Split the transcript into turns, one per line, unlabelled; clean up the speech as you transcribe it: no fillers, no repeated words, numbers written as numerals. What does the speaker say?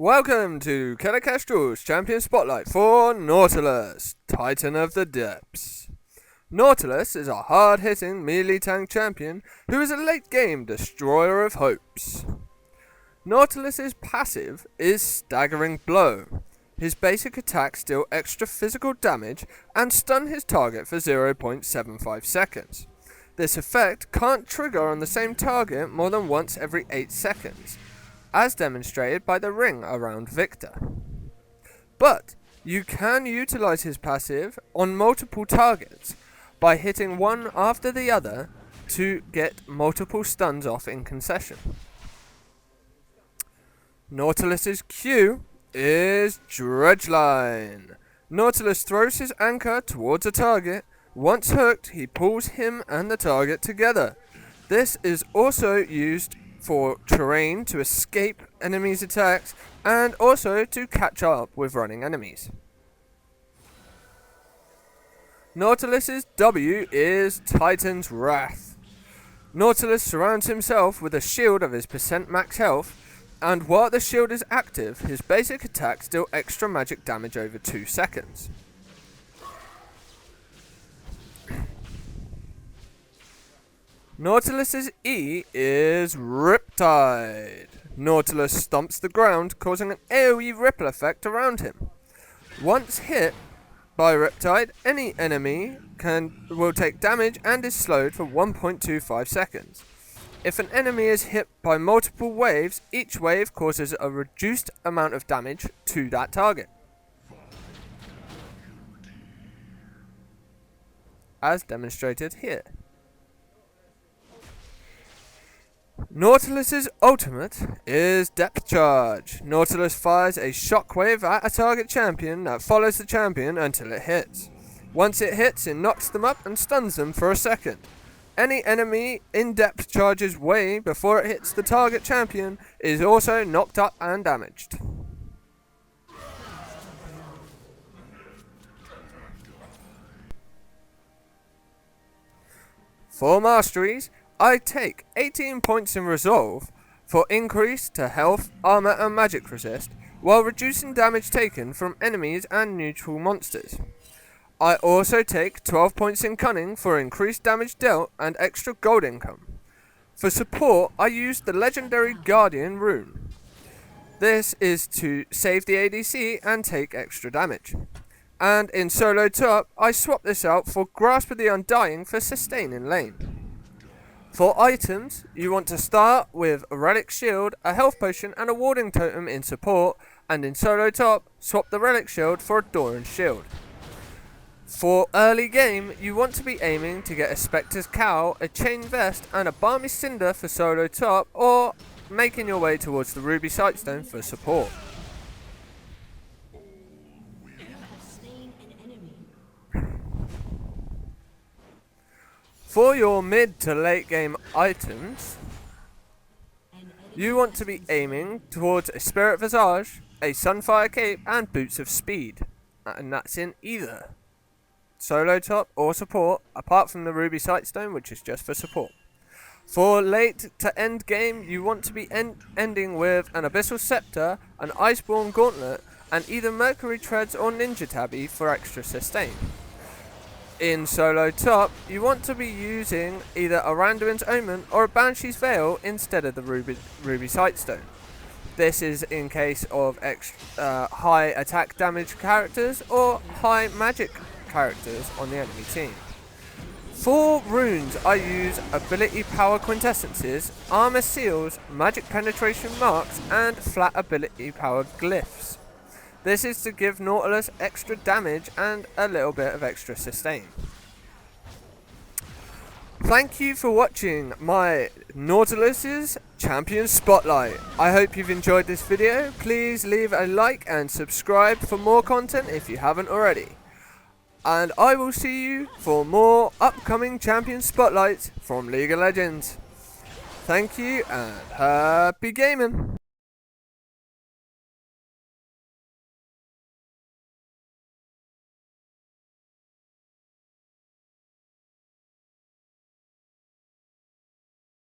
Welcome to Killakestrel's Champion Spotlight for Nautilus, Titan of the Depths. Nautilus is a hard-hitting melee tank champion who is a late-game destroyer of hopes. Nautilus's passive is Staggering Blow. His basic attacks deal extra physical damage and stun his target for 0.75 seconds. This effect can't trigger on the same target more than once every 8 seconds, as demonstrated by the ring around Victor. But you can utilize his passive on multiple targets by hitting one after the other to get multiple stuns off in concession. Nautilus's Q is Dredgeline. Nautilus throws his anchor towards a target. Once hooked, he pulls him and the target together. This is also used for terrain to escape enemies' attacks and also to catch up with running enemies. Nautilus's W is Titan's Wrath. Nautilus surrounds himself with a shield of his percent max health, and while the shield is active, his basic attacks deal extra magic damage over 2 seconds. Nautilus's E is Riptide. Nautilus stomps the ground, causing an AoE ripple effect around him. Once hit by Riptide, any enemy will take damage and is slowed for 1.25 seconds. If an enemy is hit by multiple waves, each wave causes a reduced amount of damage to that target, as demonstrated here. Nautilus's ultimate is Depth Charge. Nautilus fires a shockwave at a target champion that follows the champion until it hits. Once it hits, it knocks them up and stuns them for a second. Any enemy in Depth Charge's way before it hits the target champion is also knocked up and damaged. For Masteries, I take 18 points in Resolve for increase to health, armor and magic resist, while reducing damage taken from enemies and neutral monsters. I also take 12 points in Cunning for increased damage dealt and extra gold income. For support, I use the legendary Guardian rune. This is to save the ADC and take extra damage. And in solo top, I swap this out for Grasp of the Undying for sustain in lane. For items, you want to start with a Relic Shield, a Health Potion and a Warding Totem in support, and in solo top, swap the Relic Shield for a Doran Shield. For early game, you want to be aiming to get a Spectre's Cowl, a Chain Vest and a Balmy Cinder for solo top, or making your way towards the Ruby Sightstone for support. For your mid to late game items, you want to be aiming towards a Spirit Visage, a Sunfire Cape and Boots of Speed, and that's in either solo top or support, apart from the Ruby Sightstone, which is just for support. For late to end game, you want to be ending with an Abyssal Scepter, an Iceborne Gauntlet and either Mercury Treads or Ninja Tabby for extra sustain. In solo top, you want to be using either a Randuin's Omen or a Banshee's Veil instead of the Ruby Sightstone. This is in case of high attack damage characters or high magic characters on the enemy team. For runes, I use Ability Power Quintessences, Armor Seals, Magic Penetration Marks and Flat Ability Power Glyphs. This is to give Nautilus extra damage and a little bit of extra sustain. Thank you for watching my Nautilus's Champion Spotlight. I hope you've enjoyed this video. Please leave a like and subscribe for more content if you haven't already. And I will see you for more upcoming Champion Spotlights from League of Legends. Thank you and happy gaming!